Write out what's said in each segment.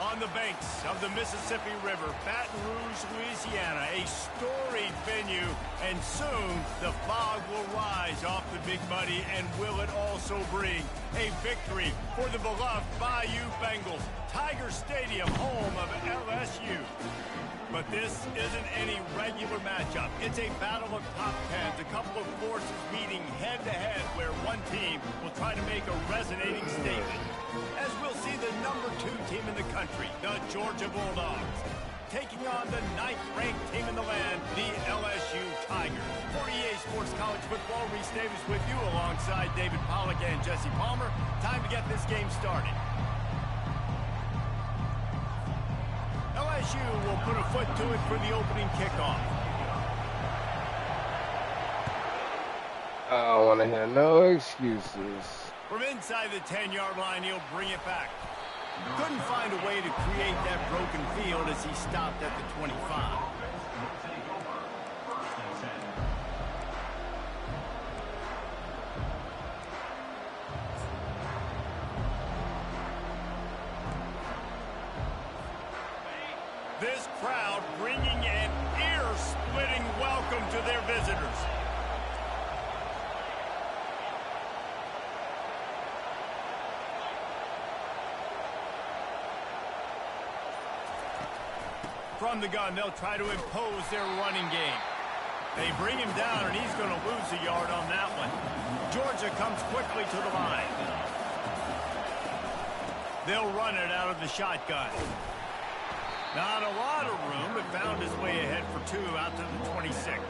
On the banks of the Mississippi River, Baton Rouge, Louisiana, a storied venue, and soon the fog will rise off the Big Muddy, and will it also bring a victory for the beloved Bayou Bengals, Tiger Stadium, home of LSU. But this isn't any regular matchup. It's a battle of top tens, a couple of forces meeting head-to-head where one team will try to make a resonating statement. As we'll see the number 2 team in the country, the Georgia Bulldogs, taking on the 9th-ranked team in the land, the LSU Tigers. For EA Sports College Football, Reese Davis with you alongside David Pollack and Jesse Palmer. Time to get this game started. LSU will put a foot to it for the opening kickoff. I don't want to hear no excuses. From inside the 10-yard line, he'll bring it back. Couldn't find a way to create that broken field as he stopped at the 25. This crowd bringing an ear-splitting welcome to their visitors. From the gun, they'll try to impose their running game. They bring him down, and he's going to lose a yard on that one. Georgia comes quickly to the line. They'll run it out of the shotgun. Not a lot of room, but found his way ahead for 2 out to the 26.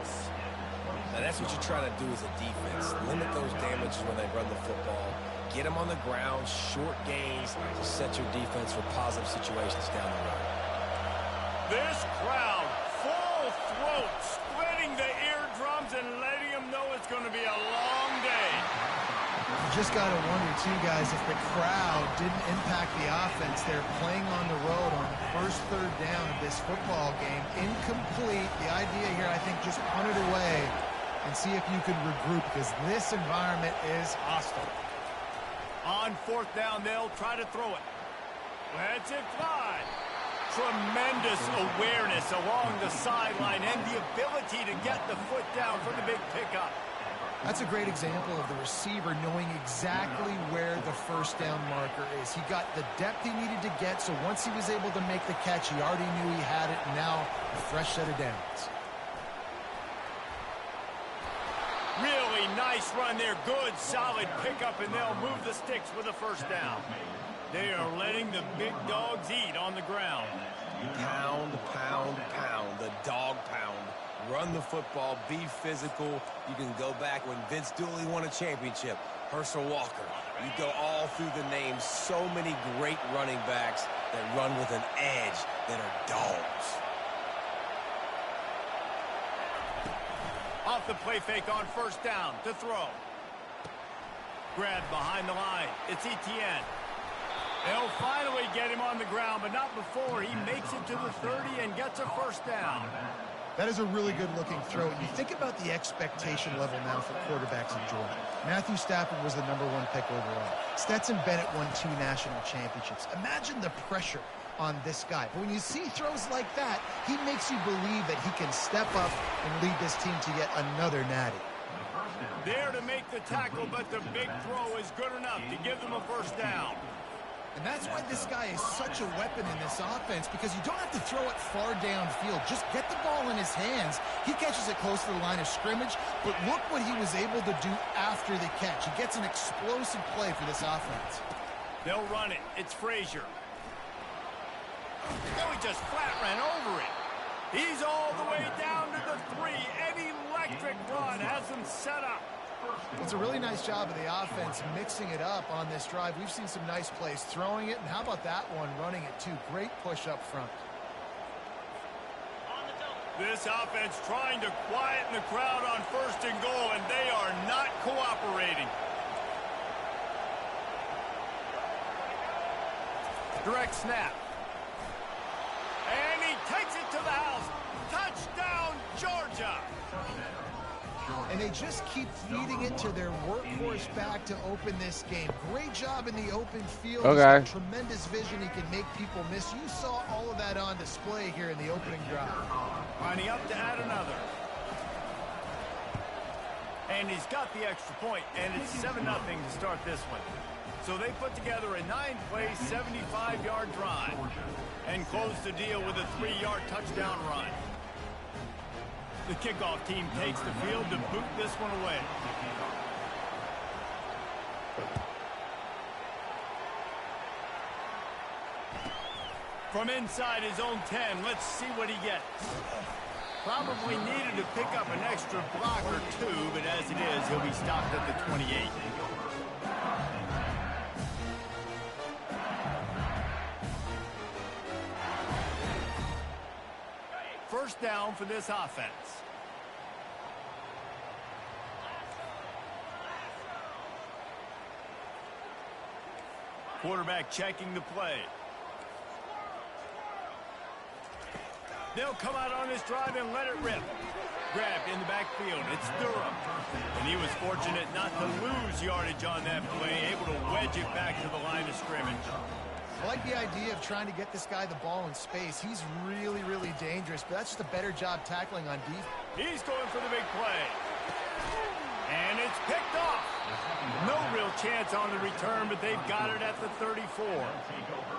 Now that's what you're trying to do as a defense. Limit those damages when they run the football. Get them on the ground, short gains to set your defense for positive situations down the road. This crowd, full throat, splitting the eardrums and letting them know it's going to be a long day. You just got to wonder, too, guys, if the crowd didn't impact the offense. They're playing on the road on the first third down of this football game. Incomplete. The idea here, I think, just punt it away and see if you can regroup, because this environment is hostile. On 4th down, they'll try to throw it. Lets it fly. Tremendous awareness along the sideline and the ability to get the foot down for the big pickup. That's a great example of the receiver knowing exactly where the first down marker is. He got the depth he needed to get, so once he was able to make the catch, he already knew he had it, and now a fresh set of downs. Really nice run there. Good, solid pickup, and they'll move the sticks with a first down. They are letting the big dogs eat on the ground. Pound, pound, pound. The dog pound. Run the football. Be physical. You can go back when Vince Dooley won a championship. Herschel Walker. You go all through the names. So many great running backs that run with an edge that are dogs. Off the play fake on first down to throw. Grabbed behind the line. It's Etienne. They'll finally get him on the ground, but not before he makes it to the 30 and gets a first down. That is a really good-looking throw. You think about the expectation level now for quarterbacks in Georgia. Matthew Stafford was the #1 pick overall. Stetson Bennett won 2 national championships. Imagine the pressure on this guy. But when you see throws like that, he makes you believe that he can step up and lead this team to yet another natty. There to make the tackle, but the big throw is good enough to give them a first down. And that's why this guy is such a weapon in this offense, because you don't have to throw it far downfield. Just get the ball in his hands. He catches it close to the line of scrimmage, but look what he was able to do after the catch. He gets an explosive play for this offense. They'll run it. It's Frazier. Oh, he just flat ran over it. He's all the way down to the 3. An electric run has them set up. It's a really nice job of the offense mixing it up on this drive. We've seen some nice plays throwing it, and how about that one running it too? Great push up front. This offense trying to quieten the crowd on 1st and goal, and they are not cooperating. Direct snap. And he takes it to the house. Touchdown, Georgia. And they just keep feeding it to their workhorse back to open this game. Great job in the open field. Okay. He's got tremendous vision. He can make people miss. You saw all of that on display here in the opening drive. Lining up to add another. And he's got the extra point, and it's 7-0 to start this one. So they put together a 9-play, 75-yard drive and close the deal with a 3-yard touchdown run. The kickoff team takes the field to boot this one away. From inside his own 10, let's see what he gets. Probably needed to pick up an extra block or two, but as it is, he'll be stopped at the 28. First down for this offense. Quarterback checking the play. They'll come out on this drive and let it rip. Grabbed in the backfield. It's Durham. And he was fortunate not to lose yardage on that play, able to wedge it back to the line of scrimmage. I like the idea of trying to get this guy the ball in space. He's really, really dangerous, but that's just a better job tackling on defense. He's going for the big play. And it's picked off. No real chance on the return, but they've got it at the 34.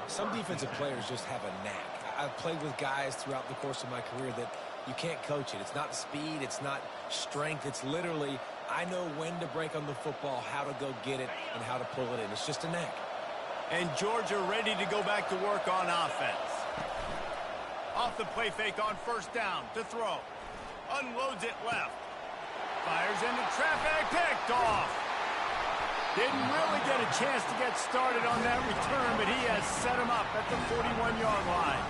Some defensive players just have a knack. I've played with guys throughout the course of my career that you can't coach it. It's not speed. It's not strength. It's literally, I know when to break on the football, how to go get it, and how to pull it in. It's just a knack. And Georgia ready to go back to work on offense. Off the play fake on first down to throw. Unloads it left. Fires into traffic. Picked off. Didn't really get a chance to get started on that return, but he has set him up at the 41-yard line.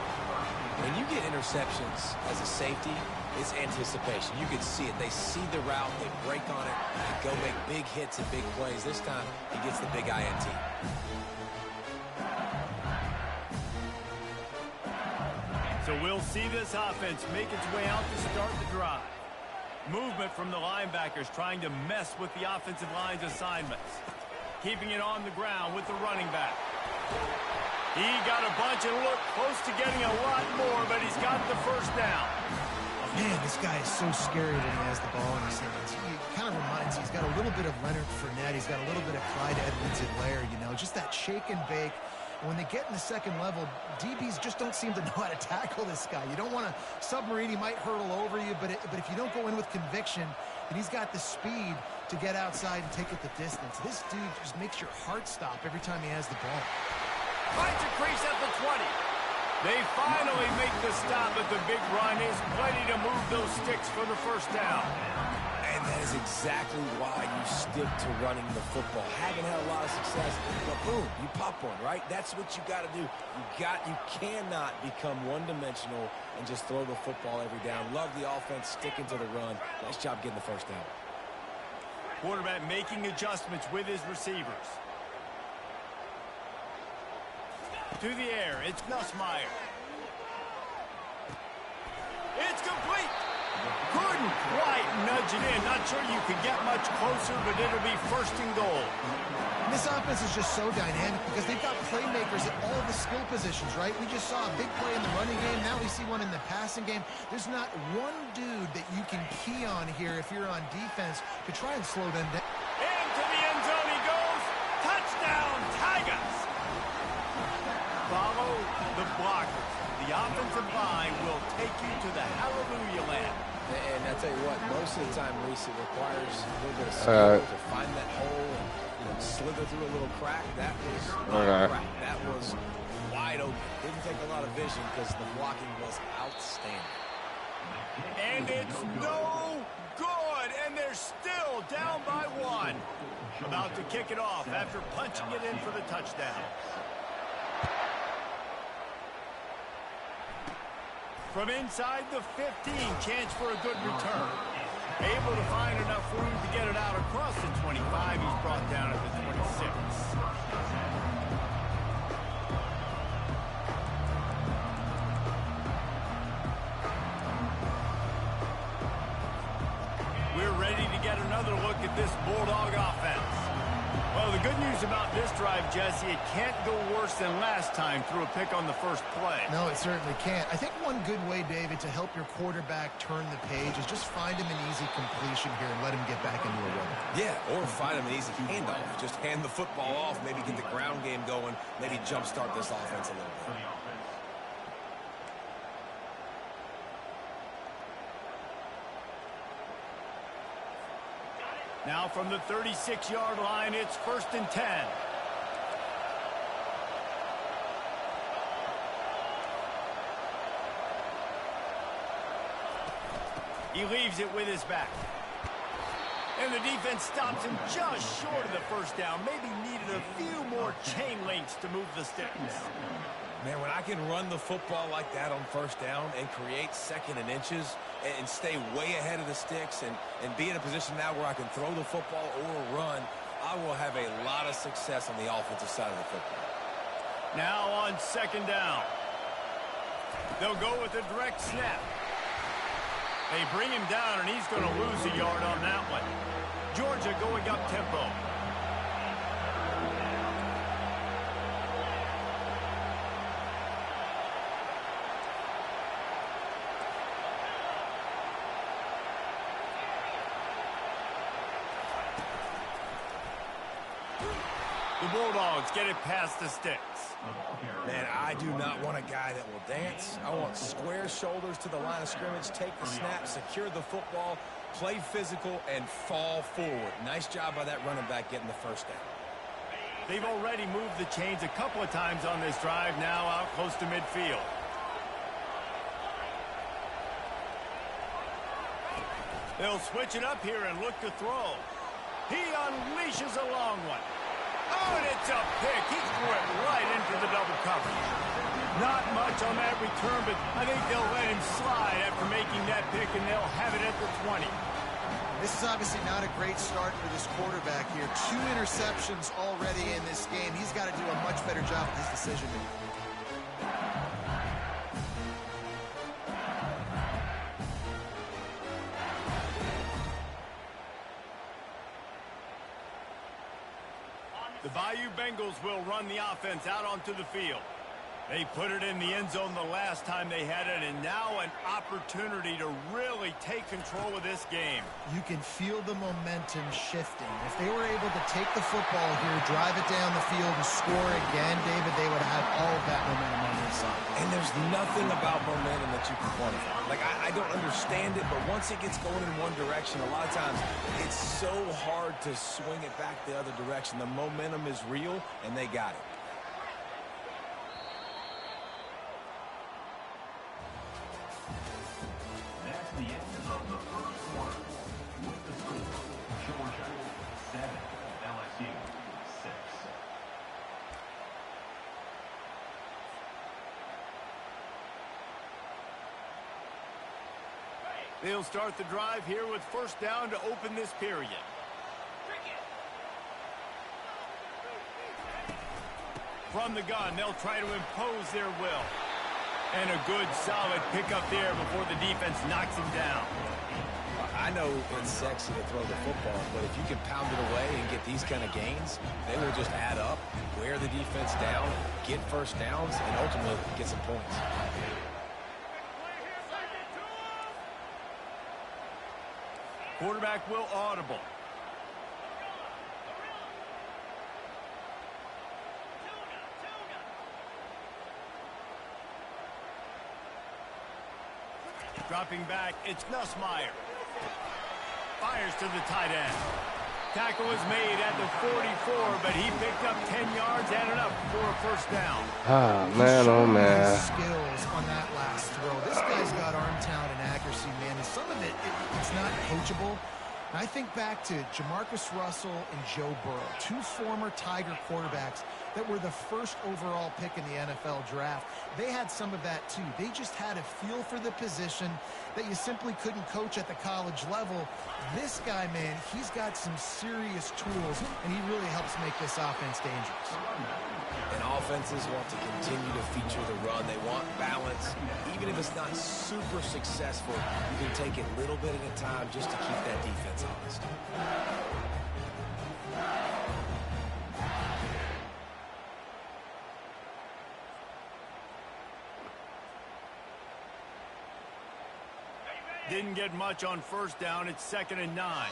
When you get interceptions as a safety, it's anticipation. You can see it. They see the route. They break on it. They go make big hits and big plays. This time, he gets the big INT. So we'll see this offense make its way out to start the drive. Movement from the linebackers trying to mess with the offensive line's assignments. Keeping it on the ground with the running back. He got a bunch and looked close to getting a lot more, but he's got the first down. Man, this guy is so scary when he has the ball in his hands. He kind of reminds me, he's got a little bit of Leonard Fournette. He's got a little bit of Clyde Edwards-Helaire, you know, just that shake and bake. When they get in the second level, DBs just don't seem to know how to tackle this guy. You don't want to submarine. He might hurtle over you, but if you don't go in with conviction, then he's got the speed to get outside and take it the distance. This dude just makes your heart stop every time he has the ball. Finds a crease at the 20. They finally make the stop, but the big run is plenty to move those sticks for the first down. And that is exactly why you stick to running the football. Haven't had a lot of success, but boom, you pop one, right? That's what you got to do. You cannot become one-dimensional and just throw the football every down. Love the offense, sticking to the run. Nice job getting the first down. Quarterback making adjustments with his receivers. To the air, it's Nussmeier. It's complete. Couldn't quite nudge it in. Not sure you could get much closer, but it'll be first and goal. This offense is just so dynamic because they've got playmakers at all the skill positions, right? We just saw a big play in the running game. Now we see one in the passing game. There's not one dude that you can key on here if you're on defense to try and slow them down. Into the end zone he goes. Touchdown, Tigers. Follow the blockers. The offensive line will take you to the hallelujah land. And I tell you what, most of the time, Reese, it requires a little bit of skill to find that hole and slither through a little crack. That was not a crack. That was wide open. Didn't take a lot of vision because the blocking was outstanding. And it's no good. And they're still down by one. About to kick it off after punching it in for the touchdown. From inside the 15, chance for a good return. Able to find enough room to get it out across the 25. He's brought down at the 26. We're ready ready to get another look at this Bulldog offense. Well, the good news about this drive, Jesse, it can't go worse than last time through a pick on the first play. No, it certainly can't. I think one good way, David, to help your quarterback turn the page is just find him an easy completion here and let him get back into a rhythm. Yeah, or find him an easy handoff. Just hand the football off, maybe get the ground game going, maybe jumpstart this offense a little bit. Now from the 36-yard line, it's 1st and 10. He leaves it with his back. And the defense stops him just short of the first down. Maybe needed a few more chain links to move the sticks. Man, when I can run the football like that on first down and create 2nd and inches and stay way ahead of the sticks and be in a position now where I can throw the football or run, I will have a lot of success on the offensive side of the football. Now on 2nd down. They'll go with a direct snap. They bring him down, and he's going to lose a yard on that one. Georgia going up tempo. The Bulldogs get it past the sticks. Man, I do not want a guy that will dance. I want square shoulders to the line of scrimmage, take the snap, secure the football, play physical, and fall forward. Nice job by that running back getting the first down. They've already moved the chains a couple of times on this drive, now out close to midfield. They'll switch it up here and look to throw. He unleashes a long one. Oh, and it's a pick. He threw it right into the double coverage. Not much on that return, but I think they'll let him slide after making that pick, and they'll have it at the 20. This is obviously not a great start for this quarterback here. 2 interceptions already in this game. He's got to do a much better job with his decision-making. The Bayou Bengals will run the offense out onto the field. They put it in the end zone the last time they had it, and now an opportunity to really take control of this game. You can feel the momentum shifting. If they were able to take the football here, drive it down the field, and score again, David, they would have all of that momentum on their side. And there's nothing about momentum that you can quantify. Like, I don't understand it, but once it gets going in one direction, a lot of times it's so hard to swing it back the other direction. The momentum is real, and they got it. They'll start the drive here with 1st down to open this period. From the gun, they'll try to impose their will. And a good, solid pickup there before the defense knocks him down. I know it's sexy to throw the football, but if you can pound it away and get these kind of gains, they will just add up, wear the defense down, get first downs, and ultimately get some points. Quarterback will audible. Dropping back, it's Nussmeier. Fires to the tight end. Tackle was made at the 44, but he picked up 10 yards and enough for a first down. Ah, man, oh, man. Skills on that last throw. This guy's got arm talent and accuracy, man. And some of it's not coachable. And I think back to Jamarcus Russell and Joe Burrow, 2 former Tiger quarterbacks that were the first overall pick in the NFL draft. They had some of that too. They just had a feel for the position that you simply couldn't coach at the college level. This guy, man, he's got some serious tools, and he really helps make this offense dangerous. And offenses want to continue to feature the run. They want balance. Even if it's not super successful, you can take it a little bit at a time just to keep that defense honest. Didn't get much on first down. It's 2nd and 9.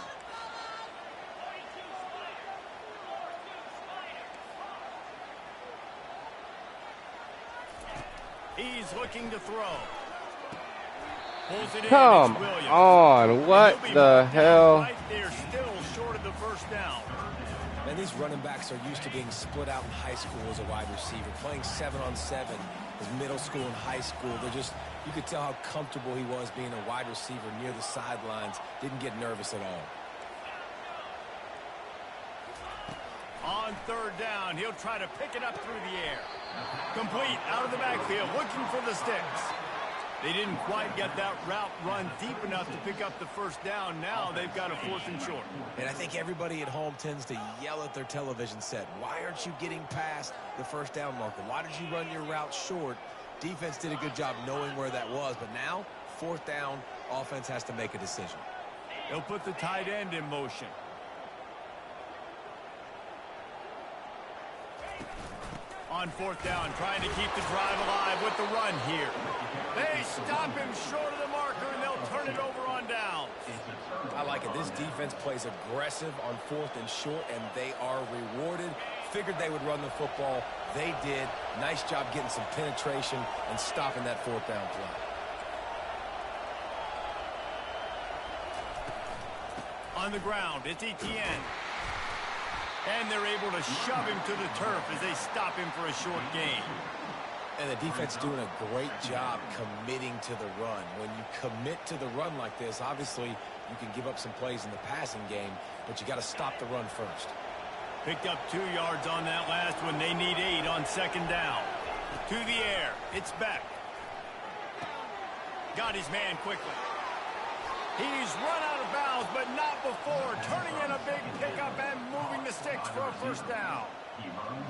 He's looking to throw. Pulls it in. Come on. What the hell? Right there, still short of the first down. And these running backs are used to being split out in high school as a wide receiver, playing 7-on-7 as middle school and high school. You could tell how comfortable he was being a wide receiver near the sidelines. Didn't get nervous at all. On 3rd down, he'll try to pick it up through the air. Complete out of the backfield, looking for the sticks. They didn't quite get that route run deep enough to pick up the first down. Now they've got a 4th and short. And I think everybody at home tends to yell at their television set, why aren't you getting past the first down marker? Why did you run your route short? Defense did a good job knowing where that was, but now, 4th down, offense has to make a decision. They'll put the tight end in motion. On 4th down, trying to keep the drive alive with the run here. They stop him short of the marker, and they'll turn it over on downs. I like it. This defense plays aggressive on 4th and short, and they are rewarded. Figured they would run the football. They did. Nice job getting some penetration and stopping that 4th down play. On the ground, it's Etienne. And they're able to shove him to the turf as they stop him for a short gain. And the defense doing a great job committing to the run. When you commit to the run like this, obviously you can give up some plays in the passing game, but you got to stop the run first. Picked up 2 yards on that last one. They need 8 on 2nd down. To the air. It's Beck. Got his man quickly. He's run out of bounds, but not before. Turning in a big pickup and moving the sticks for a first down.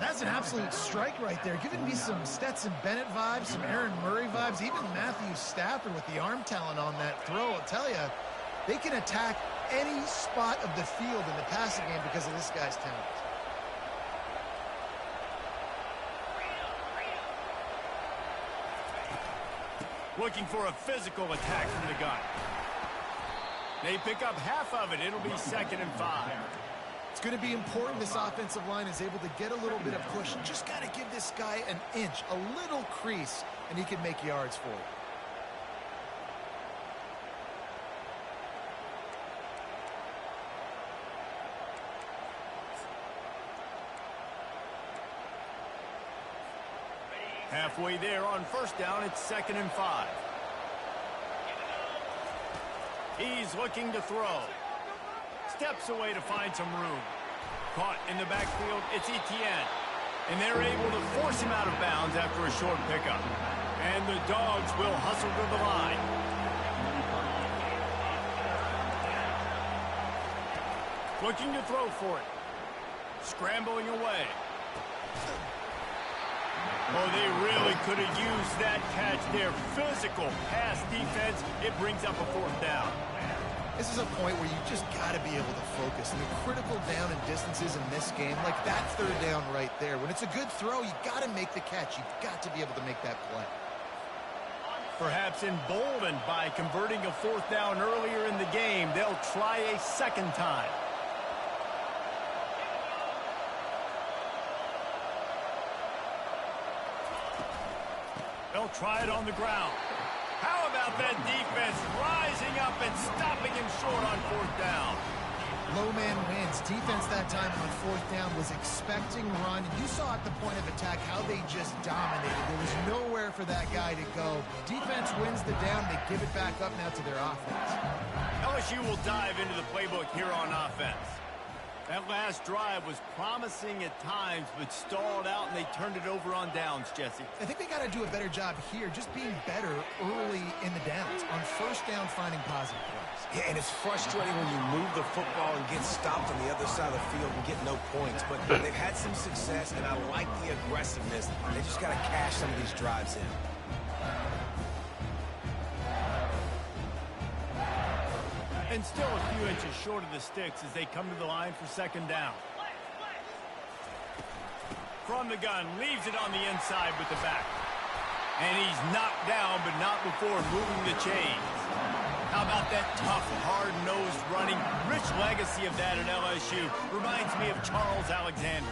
That's an absolute strike right there. Giving me some Stetson Bennett vibes, some Aaron Murray vibes, even Matthew Stafford with the arm talent on that throw. I'll tell you, they can attack any spot of the field in the passing game because of this guy's talent. Looking for a physical attack from the gun. They pick up half of it. It'll be 2nd and 5. It's going to be important this offensive line is able to get a little bit of push. Just got to give this guy an inch, a little crease, and he can make yards for it. Halfway there on first down, it's 2nd and 5. He's looking to throw. Steps away to find some room. Caught in the backfield, it's Etienne. And they're able to force him out of bounds after a short pickup. And the Dogs will hustle to the line. Looking to throw for it. Scrambling away. Oh, they really could have used that catch there. Physical pass defense. It brings up a 4th down. This is a point where you just got to be able to focus. And the critical down and distances in this game, like that 3rd down right there. When it's a good throw, you got to make the catch. You've got to be able to make that play. Perhaps emboldened by converting a 4th down earlier in the game, they'll try a 2nd time. They'll try it on the ground. How about that defense rising up and stopping him short on 4th down? Low man wins. Defense that time on 4th down was expecting run. And you saw at the point of attack how they just dominated. There was nowhere for that guy to go. Defense wins the down. They give it back up now to their offense. LSU will dive into the playbook here on offense. That last drive was promising at times, but stalled out, and they turned it over on downs, Jesse. I think they got to do a better job here, just being better early in the downs, on first down finding positive plays. Yeah, and it's frustrating when you move the football and get stopped on the other side of the field and get no points. But they've had some success, and I like the aggressiveness. They just got to cash some of these drives in. And still a few inches short of the sticks as they come to the line for second down. From the gun, leaves it on the inside with the back. And he's knocked down, but not before moving the chains. How about that tough, hard-nosed running? Rich legacy of that at LSU. Reminds me of Charles Alexander.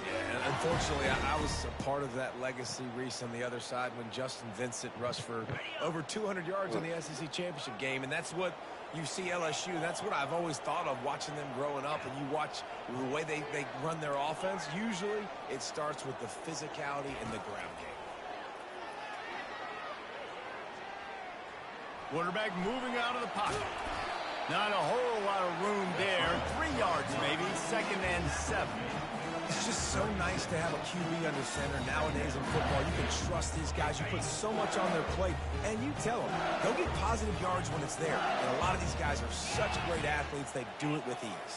Yeah, unfortunately, I was a part of that legacy, Reese, on the other side when Justin Vincent rushed for over 200 yards in the SEC championship game. And that's what you see LSU. That's what I've always thought of watching them growing up. And you watch the way they run their offense. Usually, it starts with the physicality in the ground game. Quarterback moving out of the pocket. Not a whole lot of room there. 3 yards maybe. 2nd and 7. It's just so nice to have a QB under center. Nowadays in football, you can trust these guys. You put so much on their plate, and you tell them, go get positive yards when it's there. And a lot of these guys are such great athletes, they do it with ease.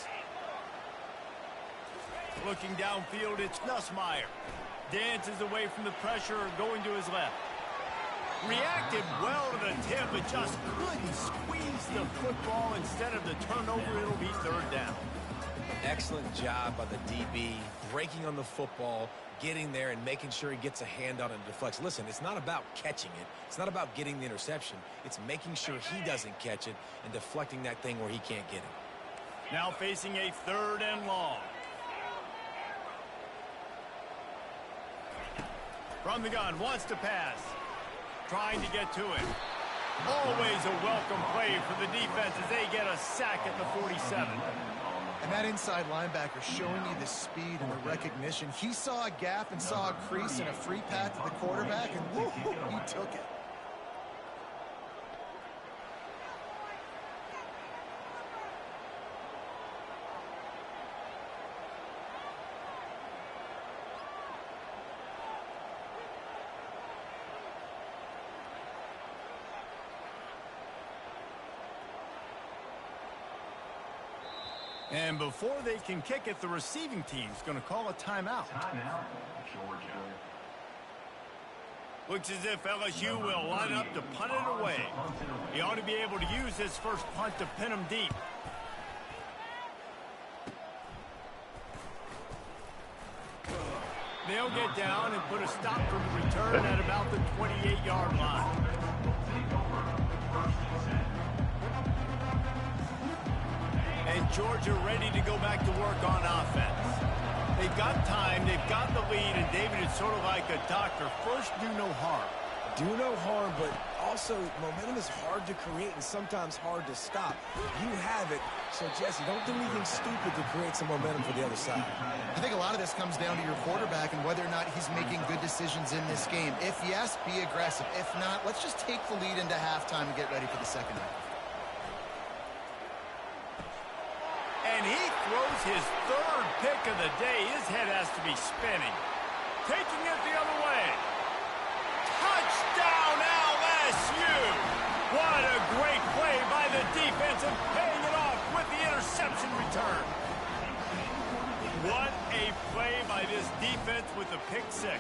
Looking downfield, it's Nussmeier. Dances away from the pressure, going to his left. Reacted well to the tip, but just couldn't squeeze the football. Instead of the turnover, it'll be 3rd down. Excellent job by the DB, breaking on the football, getting there and making sure he gets a hand on it and deflects. Listen, it's not about catching it. It's not about getting the interception. It's making sure he doesn't catch it and deflecting that thing where he can't get it. Now facing a 3rd and long. From the gun, wants to pass. Trying to get to it. Always a welcome play for the defense as they get a sack at the 47. And that inside linebacker showing you the speed and the recognition. He saw a gap and saw a crease and a free path to the quarterback, and woo, he took it. And before they can kick it, the receiving team's going to call a timeout. Timeout, Georgia. Looks as if LSU will line up to punt it away. He ought to be able to use his first punt to pin him deep. They'll get down and put a stop for the return at about the 28-yard line. And Georgia ready to go back to work on offense. They've got time, they've got the lead, and David is sort of like a doctor. First, do no harm. Do no harm, but also momentum is hard to create and sometimes hard to stop. You have it, so Jesse, don't do anything stupid to create some momentum for the other side. I think a lot of this comes down to your quarterback and whether or not he's making good decisions in this game. If yes, be aggressive. If not, let's just take the lead into halftime and get ready for the second half. And he throws his 3rd pick of the day. His head has to be spinning. Taking it the other way. Touchdown, LSU! What a great play by the defense and paying it off with the interception return. What a play by this defense with the pick 6.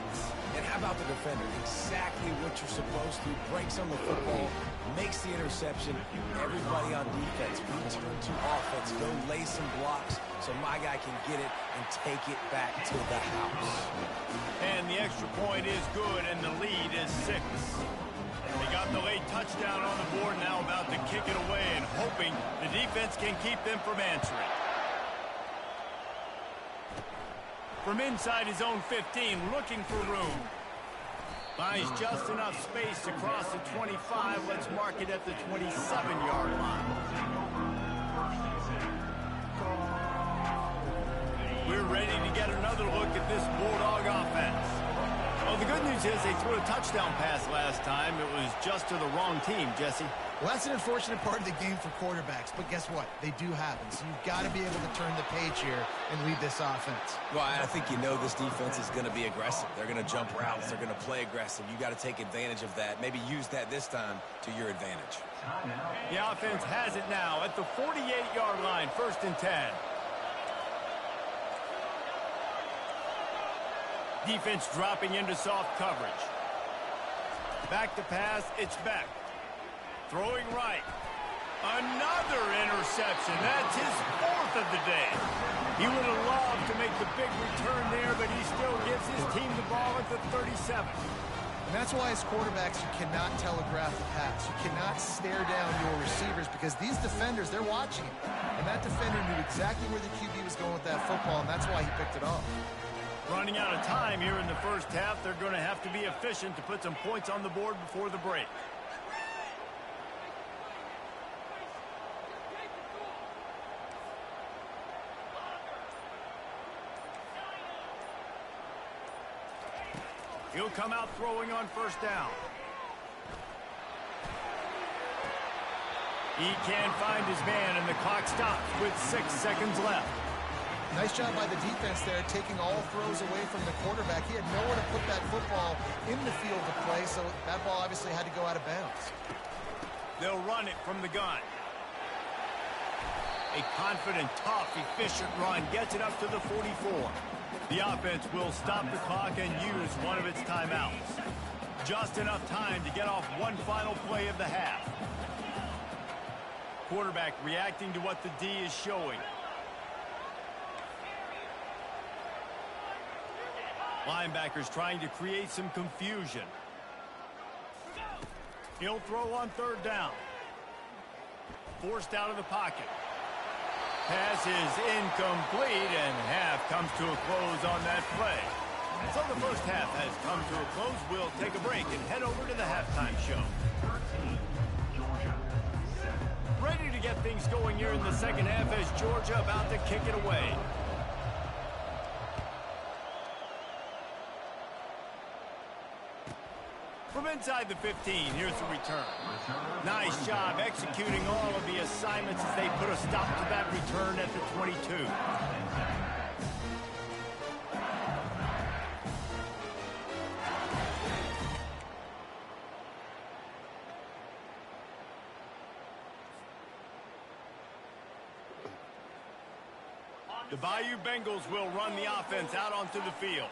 And how about the defender? Exactly what you're supposed to. Breaks on the football, makes the interception. Everybody on defense, return to offense. Go lay some blocks so my guy can get it and take it back to the house. And the extra point is good, and the lead is 6. They got the late touchdown on the board, now about to kick it away and hoping the defense can keep them from answering. From inside his own 15, looking for room. Finds just enough space to cross the 25. Let's mark it at the 27-yard line. We're ready to get another look at this Bulldog offense. Well, the good news is they threw a touchdown pass last time. It was just to the wrong team, Jesse. Well, that's an unfortunate part of the game for quarterbacks, but guess what? They do happen. So you've got to be able to turn the page here and lead this offense. Well, I think you know this defense is going to be aggressive. They're going to jump routes. They're going to play aggressive. You got to take advantage of that. Maybe use that this time to your advantage. The offense has it now at the 48-yard line, 1st and 10. Defense dropping into soft coverage. Back to pass, it's Beck. Throwing right. Another interception. That's his 4th of the day. He would have loved to make the big return there, but he still gives his team the ball at the 37. And that's why as quarterbacks, you cannot telegraph the pass. You cannot stare down your receivers because these defenders, they're watching it. And that defender knew exactly where the QB was going with that football, and that's why he picked it off. Running out of time here in the first half, they're going to have to be efficient to put some points on the board before the break. He'll come out throwing on 1st down. He can't find his man, and the clock stops with 6 seconds left. Nice job by the defense there, taking all throws away from the quarterback. He had nowhere to put that football in the field to play, so that ball obviously had to go out of bounds. They'll run it from the gun. A confident, tough, efficient run gets it up to the 44. The offense will stop the clock and use one of its timeouts. Just enough time to get off one final play of the half. Quarterback reacting to what the D is showing. Linebackers trying to create some confusion. He'll throw on 3rd down. Forced out of the pocket. Pass is incomplete, and half comes to a close on that play. So the first half has come to a close. We'll take a break and head over to the halftime show. Ready to get things going here in the second half as Georgia about to kick it away. From inside the 15, here's the return. Nice job executing all of the assignments as they put a stop to that return at the 22. The Bayou Bengals will run the offense out onto the field.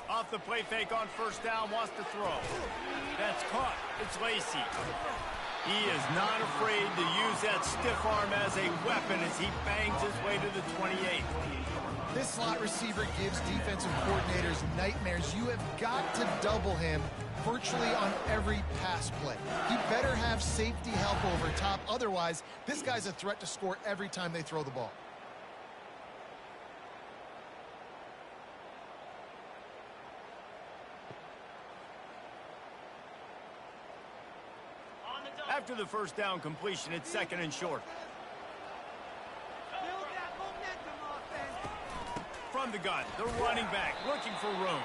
Off the play fake on 1st down, wants to throw. That's caught. It's Lacy. He is not afraid to use that stiff arm as a weapon as he bangs his way to the 28. This slot receiver gives defensive coordinators nightmares. You have got to double him virtually on every pass play. He better have safety help over top. Otherwise, this guy's a threat to score every time they throw the ball. After the 1st down completion, it's 2nd and short. From the gun, the running back looking for room.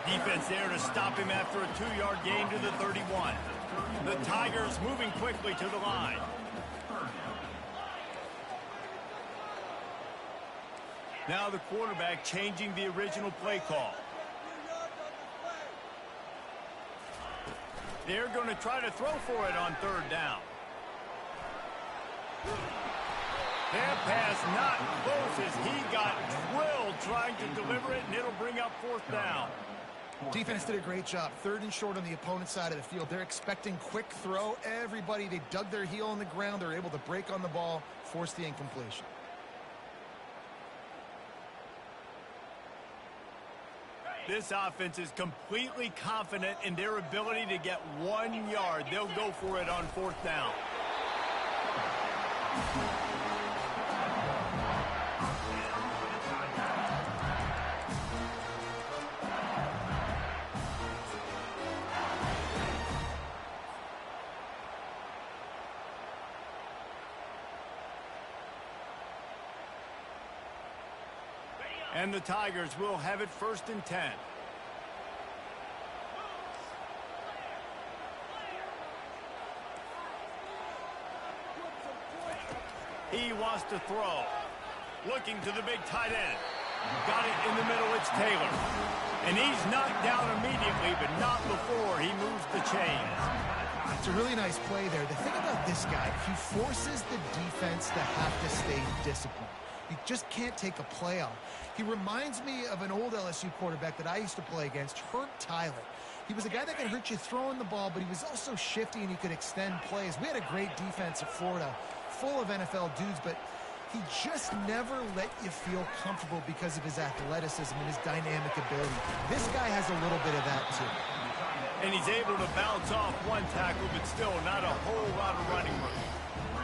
Defense there to stop him after a 2-yard gain to the 31. The Tigers moving quickly to the line. Now the quarterback changing the original play call. They're going to try to throw for it on 3rd down. That pass not close as he got drilled trying to deliver it, and it'll bring up 4th down. Defense did a great job. 3rd and short on the opponent's side of the field. They're expecting quick throw. Everybody, they dug their heel on the ground. They're able to break on the ball, force the incompletion. This offense is completely confident in their ability to get 1 yard. They'll go for it on 4th down. And the Tigers will have it 1st and 10. He wants to throw. Looking to the big tight end. Got it in the middle. It's Taylor. And he's knocked down immediately, but not before he moves the chains. It's a really nice play there. The thing about this guy, he forces the defense to have to stay disciplined. You just can't take a play off. He reminds me of an old LSU quarterback that I used to play against, Herb Tyler. He was a guy that could hurt you throwing the ball, but he was also shifty and he could extend plays. We had a great defense at Florida, full of NFL dudes, but he just never let you feel comfortable because of his athleticism and his dynamic ability. This guy has a little bit of that too. And he's able to bounce off one tackle, but still not a whole lot of running room.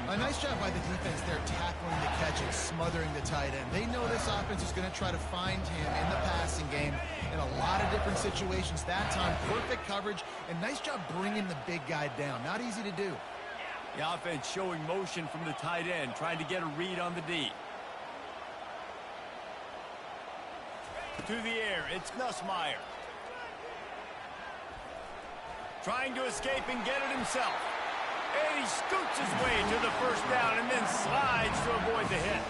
A nice job by the defense there, tackling the catch and smothering the tight end. They know this offense is going to try to find him in the passing game in a lot of different situations. That time, perfect coverage, and nice job bringing the big guy down. Not easy to do. The offense showing motion from the tight end, trying to get a read on the D. To the air, it's Nussmeier. Trying to escape and get it himself. And he scoots his way to the first down and then slides to avoid the hit.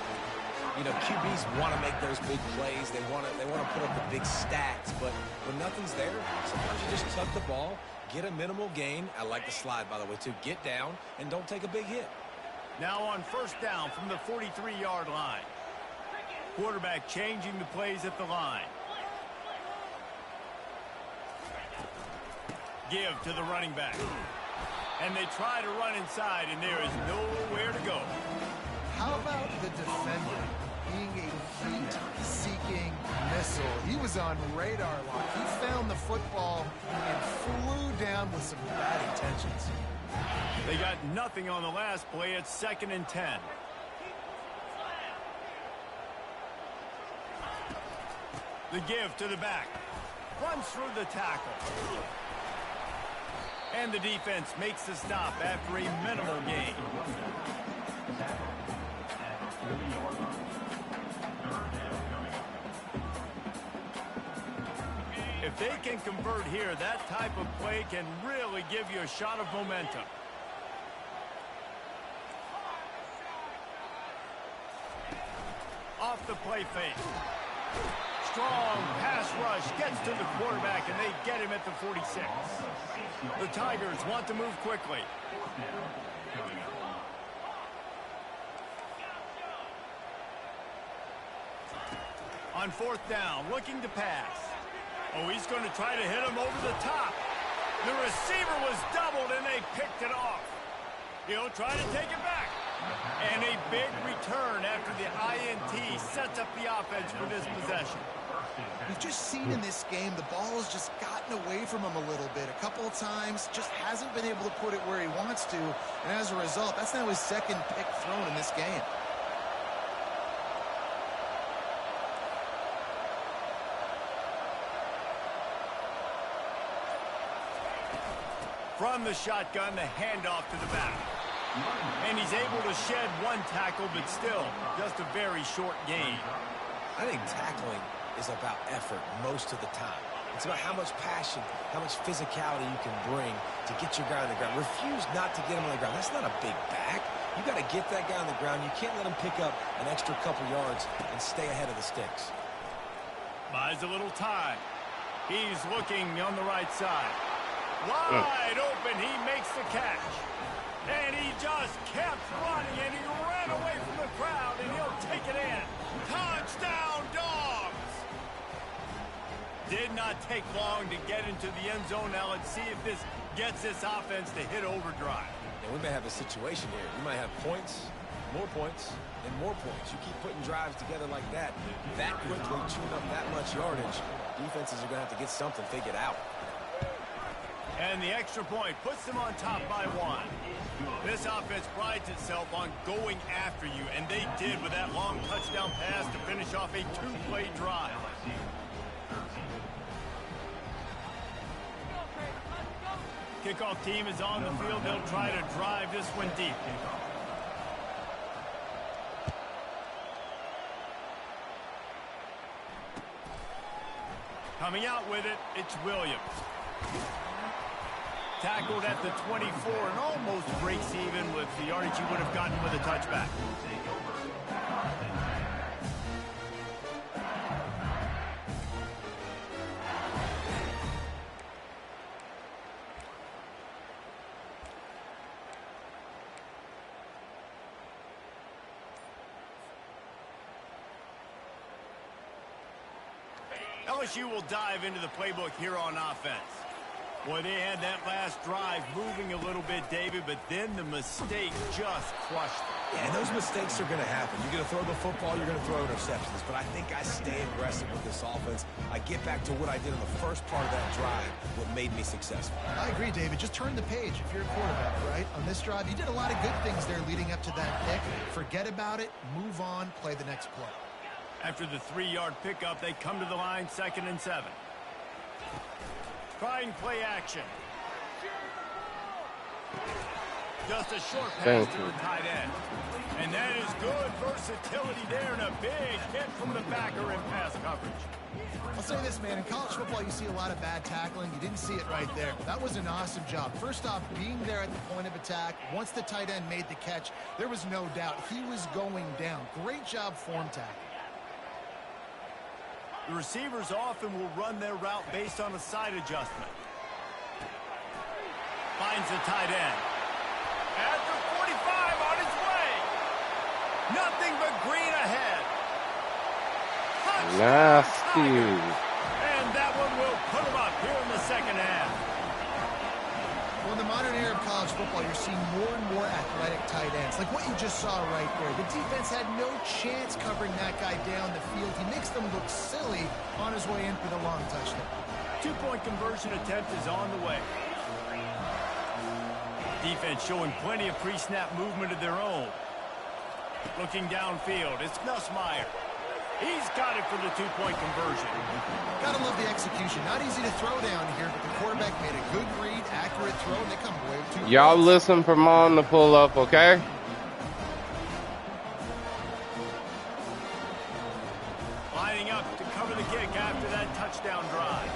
You know, QBs want to make those big plays. They want to put up the big stats, but when nothing's there, sometimes you just tuck the ball, get a minimal gain. I like the slide, by the way, too. Get down and don't take a big hit. Now on first down from the 43-yard line. Quarterback changing the plays at the line. Give to the running back. And they try to run inside, and there is nowhere to go. How about the defender being a heat-seeking missile? He was on radar lock. He found the football and flew down with some bad intentions. They got nothing on the last play. It's 2nd and 10. The give to the back. Runs through the tackle. And the defense makes the stop after a minimal gain. If they can convert here, that type of play can really give you a shot of momentum. Off the play fake. Strong pass rush gets to the quarterback, and they get him at the 46. The Tigers want to move quickly. On fourth down, looking to pass. Oh, he's going to try to hit him over the top. The receiver was doubled, and they picked it off. He'll try to take it back. And a big return after the INT sets up the offense for this possession. We've just seen in this game the ball has just gotten away from him a little bit. A couple of times, just hasn't been able to put it where he wants to. And as a result, that's now his second pick thrown in this game. From the shotgun, the handoff to the back. And he's able to shed one tackle, but still just a very short gain. I think tackling is about effort most of the time. It's about how much passion, how much physicality you can bring to get your guy on the ground. Refuse not to get him on the ground. That's not a big back. You got to get that guy on the ground. You can't let him pick up an extra couple yards and stay ahead of the sticks. Buys a little time. He's looking on the right side. Wide open, he makes the catch. And he just kept running, and he ran away from the crowd, and he'll take it in. Touchdown, Dogs! Did not take long to get into the end zone. Now let's see if this gets this offense to hit overdrive. And we may have a situation here. We might have points, and more points. You keep putting drives together like that quickly, chewing up that much yardage, defenses are going to have to get something figured out. And the extra point puts them on top by 1. This offense prides itself on going after you, and they did with that long touchdown pass to finish off a 2-play drive. Kickoff team is on the field. They'll try to drive this one deep. Coming out with it, it's Williams. tackled at the 24 and almost breaks even with the yardage he would have gotten with a touchback. LSU will dive into the playbook here on offense. Boy, they had that last drive moving a little bit, David, but then the mistake just crushed them. Yeah, and those mistakes are going to happen. You're going to throw the football, you're going to throw interceptions. But I think I stay aggressive with this offense. I get back to what I did in the first part of that drive, what made me successful. I agree, David. Just turn the page if you're a quarterback, right? On this drive, you did a lot of good things there leading up to that pick. Forget about it, move on, play the next play. After the 3-yard pickup, they come to the line, 2nd and 7. Trying play action. Just a short pass to the tight end. And that is good versatility there and a big hit from the backer in pass coverage. I'll say this, man. In college football, you see a lot of bad tackling. You didn't see it right there. That was an awesome job. First off, being there at the point of attack. Once the tight end made the catch, there was no doubt he was going down. Great job form tackling. The receivers often will run their route based on a side adjustment. Finds the tight end. At the 45 on his way. Nothing but green ahead. Nasty. And that one will put him up here in the second half. Well, in the modern era of college football, you're seeing more and more athletic tight ends, like what you just saw right there. The defense had no chance covering that guy down the field. He makes them look silly on his way in for the long touchdown. 2-point conversion attempt is on the way. Defense showing plenty of pre-snap movement of their own. Looking downfield, it's Nussmeier. He's got it for the 2-point conversion. Gotta love the execution. Not easy to throw down here, but the quarterback made a good read, accurate throw, and they come away with 2 points. Y'all listen for Mon to pull up, okay? Lining up to cover the kick after that touchdown drive.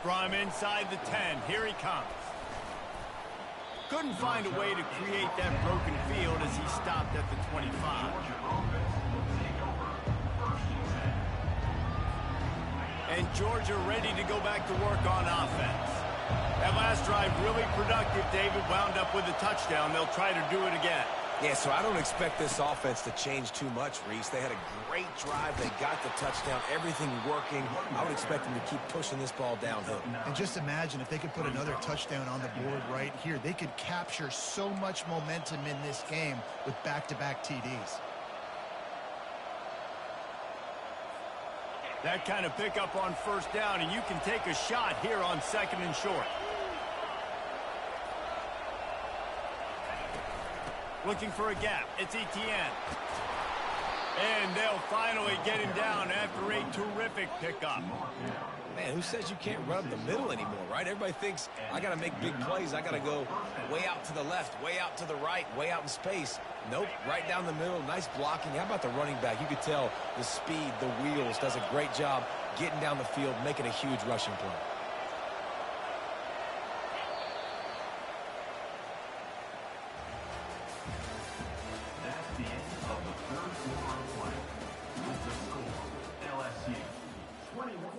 From inside the 10, here he comes. Couldn't find a way to create that broken field as he stopped at the 25. And Georgia ready to go back to work on offense. That last drive really productive. David wound up with a touchdown. They'll try to do it again. Yeah, so I don't expect this offense to change too much, Reese. They had a great drive. They got the touchdown. Everything working. I would expect them to keep pushing this ball downhill. And just imagine if they could put another touchdown on the board right here. They could capture so much momentum in this game with back-to-back TDs. That kind of pickup on first down, and you can take a shot here on 2nd and short. Looking for a gap. It's Etienne. And they'll finally get him down after a terrific pickup. Man, who says you can't run up the middle anymore, right? Everybody thinks, I got to make big plays. I got to go way out to the left, way out to the right, way out in space. Nope, right down the middle. Nice blocking. How about the running back? You could tell the speed, the wheels, does a great job getting down the field, making a huge rushing play. That's the end of the third quarter of play. With the score, LSU 21.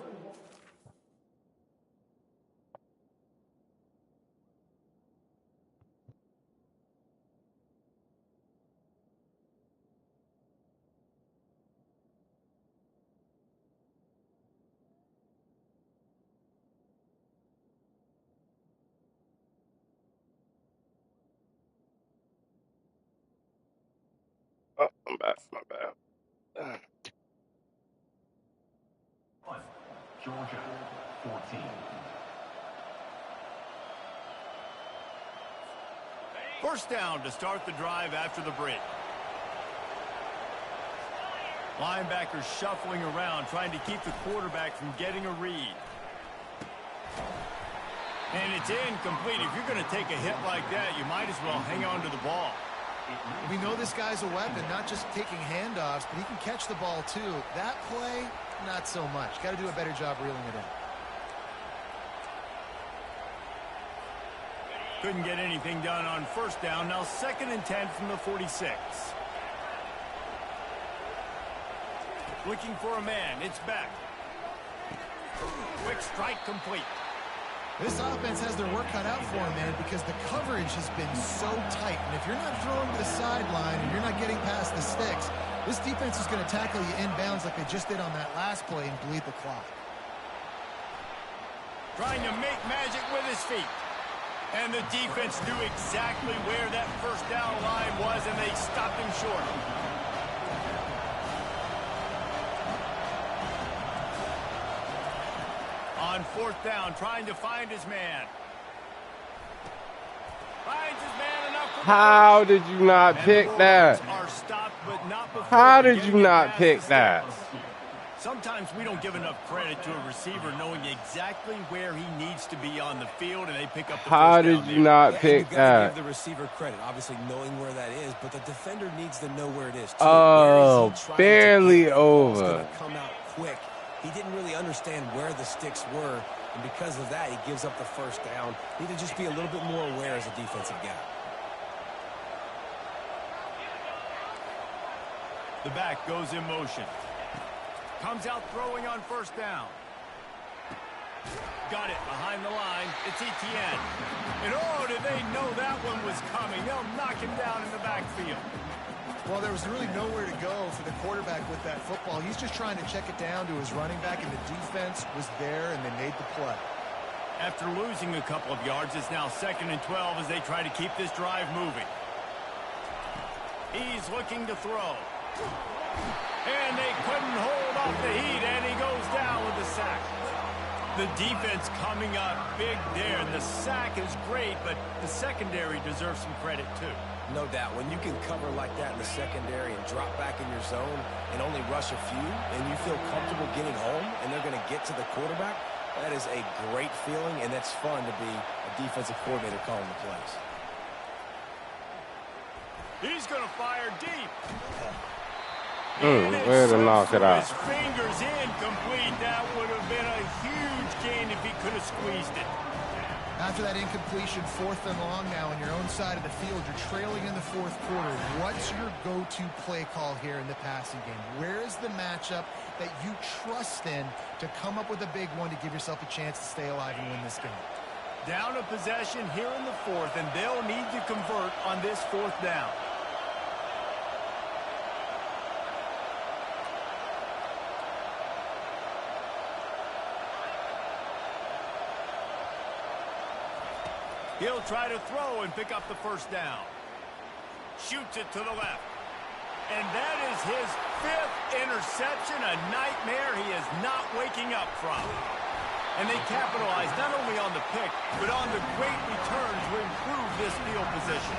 Oh, I'm back. My bad. Georgia 14. First down to start the drive after the break. Linebackers shuffling around, trying to keep the quarterback from getting a read. And it's incomplete. If you're going to take a hit like that, you might as well hang on to the ball. We know this guy's a weapon, not just taking handoffs, but he can catch the ball too. That play, not so much. Got to do a better job reeling it in. Couldn't get anything done on first down. Now 2nd and 10 from the 46. Looking for a man. It's back. Quick strike complete. This offense has their work cut out for them, man, because the coverage has been so tight. And if you're not throwing to the sideline and you're not getting past the sticks, this defense is going to tackle you inbounds like they just did on that last play and bleed the clock. Trying to make magic with his feet. And the defense knew exactly where that first down line was, and they stopped him short. On 4th down, trying to find his man. Finds his man enough for How did you not pick that? are stopped, but not before How did you getting it not past pick the that? sticks. Sometimes we don't give enough credit to a receiver knowing exactly where he needs to be on the field, and they pick up the How first did down you there. not Yeah, pick you gotta that? give the receiver credit, obviously knowing where that is, but the defender needs to know where it is too. Oh, Where is he trying to barely get? The ball's over. gonna come out quick. He didn't really understand where the sticks were, and because of that, he gives up the first down. Need to just be a little bit more aware as a defensive guy. The back goes in motion. Comes out throwing on first down. Got it behind the line. It's Etienne. And oh, did they know that one was coming. They'll knock him down in the backfield. Well, there was really nowhere to go for the quarterback with that football. He's just trying to check it down to his running back, and the defense was there, and they made the play. After losing a couple of yards, it's now 2nd and 12 as they try to keep this drive moving. He's looking to throw. And they couldn't hold off the heat, and he goes down with the sack. The defense coming up big there. The sack is great, but the secondary deserves some credit too. No doubt. When you can cover like that in the secondary and drop back in your zone and only rush a few, and you feel comfortable getting home, and they're going to get to the quarterback, that is a great feeling, and that's fun to be a defensive coordinator calling the plays. He's going to fire deep. Way to knock it out. His fingers incomplete. That would have been a huge gain if he could have squeezed it. After that incompletion, 4th and long now on your own side of the field, you're trailing in the 4th quarter. What's your go-to play call here in the passing game? Where is the matchup that you trust in to come up with a big one to give yourself a chance to stay alive and win this game? Down a possession here in the 4th, and they'll need to convert on this 4th down. He'll try to throw and pick up the first down. Shoots it to the left. And that is his 5th interception, a nightmare he is not waking up from. And they capitalize not only on the pick, but on the great return to improve this field position.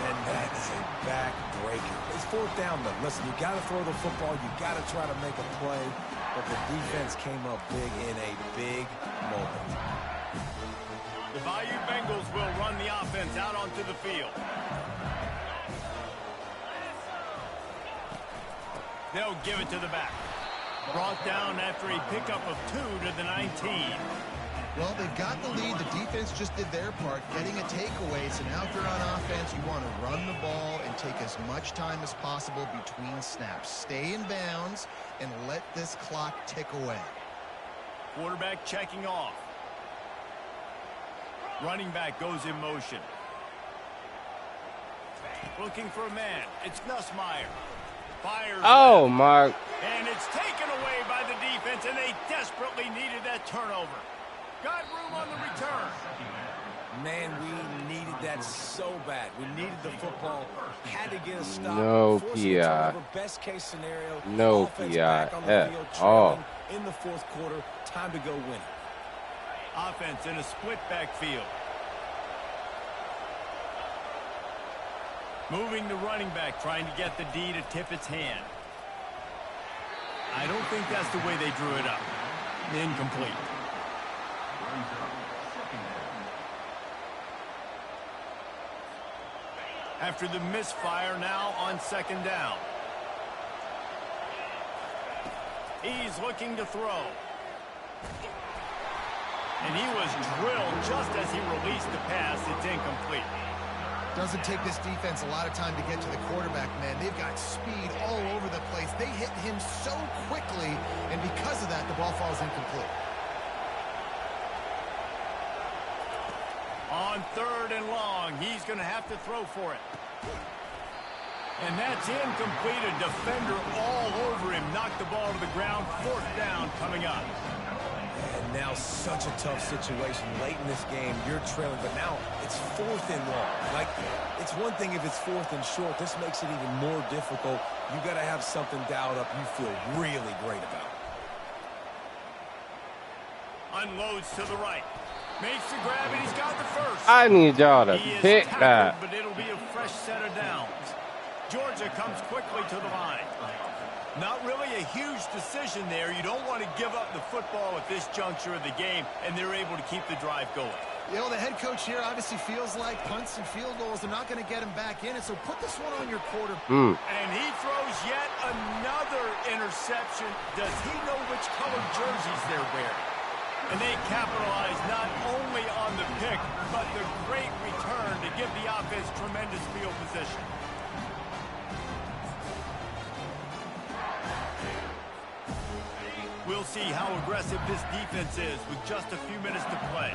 And that is a back-breaker. It's 4th down, though. Listen, you got to throw the football. You got to try to make a play. But the defense came up big in a big moment. The Bayou Bengals will run the offense out onto the field. They'll give it to the back. Brought down after a pickup of 2 to the 19. Well, they've got the lead. The defense just did their part, getting a takeaway. So now if you're on offense, you want to run the ball and take as much time as possible between snaps. Stay in bounds and let this clock tick away. Quarterback checking off. Running back goes in motion. Looking for a man. It's Nussmeier. Fires. Oh, left. my. And it's taken away by the defense, and they desperately needed that turnover. Got room on the return. Man, we needed that so bad. We needed the football. Had to get a stop. No Forcing a PI. turnover. Best case scenario. No Offense PI back on the at field, all. trailing in the 4th quarter. Time to go win it. Offense in a split backfield. Moving the running back, trying to get the D to tip its hand. I don't think that's the way they drew it up. Incomplete. After the misfire, now on second down. He's looking to throw. And he was drilled just as he released the pass. It's incomplete. Doesn't take this defense a lot of time to get to the quarterback, man. They've got speed all over the place. They hit him so quickly, and because of that, the ball falls incomplete. On third and long, he's going to have to throw for it. And that's incomplete. A defender all over him. Knocked the ball to the ground. Fourth down coming up. And now such a tough situation late in this game. You're trailing, but now it's fourth and long. Like, it's one thing if it's fourth and short. This makes it even more difficult. You got to have something dialed up you feel really great about. Unloads to the right. Makes the grab, and he's got the first. I need y'all to pick that. But it'll be a fresh set of downs. Georgia comes quickly to the line. Not really a huge decision there. You don't want to give up the football at this juncture of the game, and they're able to keep the drive going. You know, the head coach here obviously feels like punts and field goals, they're not going to get him back in it, so put this one on your quarter. And he throws yet another interception. Does he know which colored jerseys they're wearing? And they capitalize not only on the pick, but the great return to give the offense tremendous field position. We'll see how aggressive this defense is with just a few minutes to play.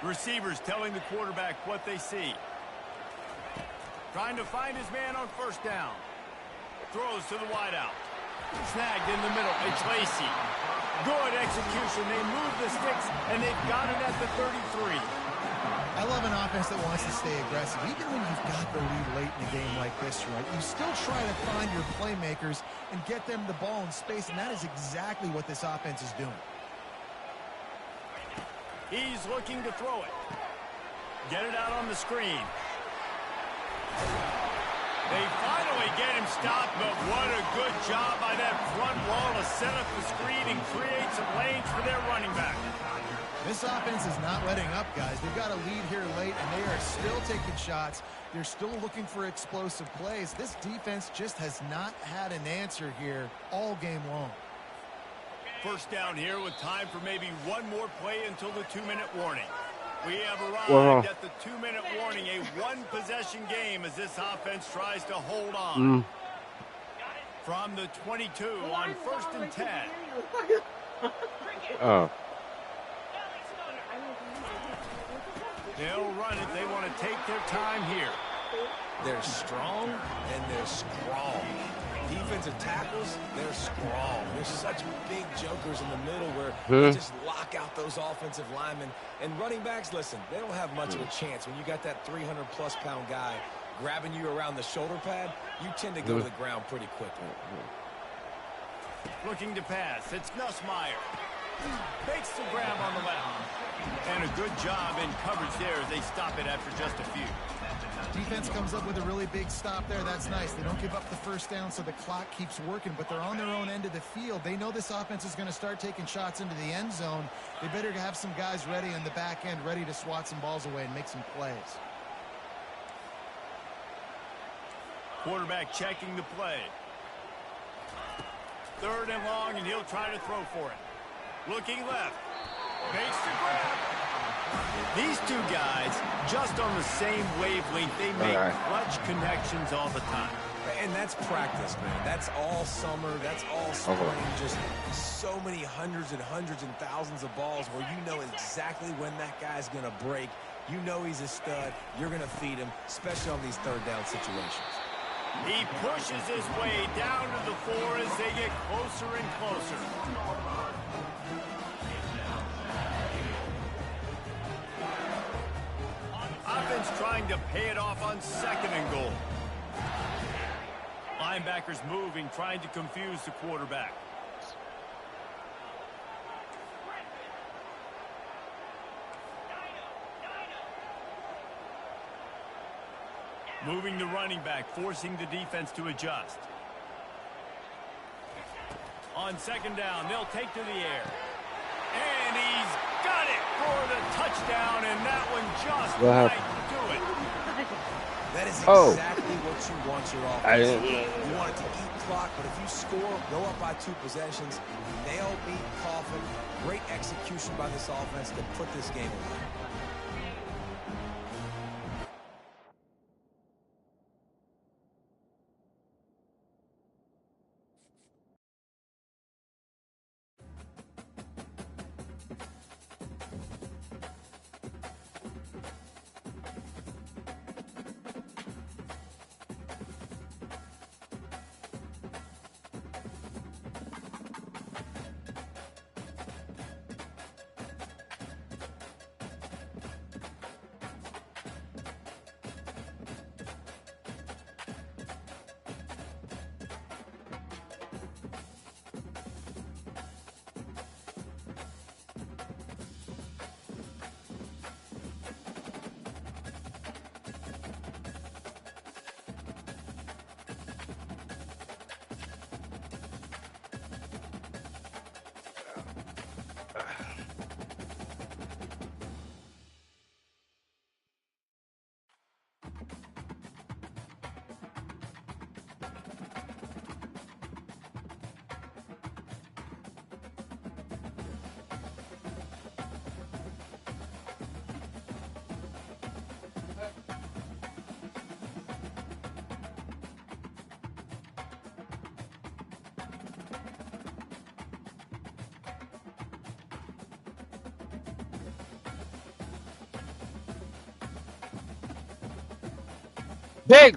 Receivers telling the quarterback what they see. Trying to find his man on first down. Throws to the wideout. Snagged in the middle. It's Lacy. Good execution. They move the sticks, and they've got it at the 33. I love an offense that wants to stay aggressive. Even when you've got the lead late in a game like this, right, you still try to find your playmakers and get them the ball in space, and that is exactly what this offense is doing. He's looking to throw it. Get it out on the screen. They finally get him stopped, but what a good job by that front wall to set up the screen and create some lanes for their running back. This offense is not letting up, guys. They've got a lead here late, and they are still taking shots. They're still looking for explosive plays. This defense just has not had an answer here all game long. First down here with time for maybe one more play until the 2-minute warning. We have arrived at the 2-minute warning, a one-possession game as this offense tries to hold on. From the 22 on first and 10. They'll run it. They want to take their time here. They're strong and they're strong. Defensive tackles, they're strong. There's such big jokers in the middle where they just lock out those offensive linemen. And running backs, listen, they don't have much of a chance. When you got that 300-plus pound guy grabbing you around the shoulder pad, you tend to go to the ground pretty quickly. Looking to pass. It's Nussmeier. Makes the grab on the left. And a good job in coverage there as they stop it after just a few. Defense comes up with a really big stop there. That's nice. They don't give up the first down, so the clock keeps working, but they're on their own end of the field. They know this offense is going to start taking shots into the end zone. They better have some guys ready on the back end, ready to swat some balls away and make some plays. Quarterback checking the play. Third and long, and he'll try to throw for it. Looking left. Makes the grab. These two guys, just on the same wavelength, they make clutch connections all the time. And that's practice, man. That's all summer. That's all spring. Just so many hundreds and thousands of balls where you know exactly when that guy's going to break. You know he's a stud. You're going to feed him, especially on these third down situations. He pushes his way down to the floor as they get closer and closer. Offense trying to pay it off on second and goal. Linebackers moving, trying to confuse the quarterback. Moving the running back, forcing the defense to adjust. On second down, they'll take to the air. And he's got it! for the touchdown, and that one just What might happened? do it. That is Oh. exactly what you want your I offense to didn't. do. You want it to eat clock, but if you score, go up by 2 possessions, nail, beat, coffin. Great execution by this offense to put this game away. Big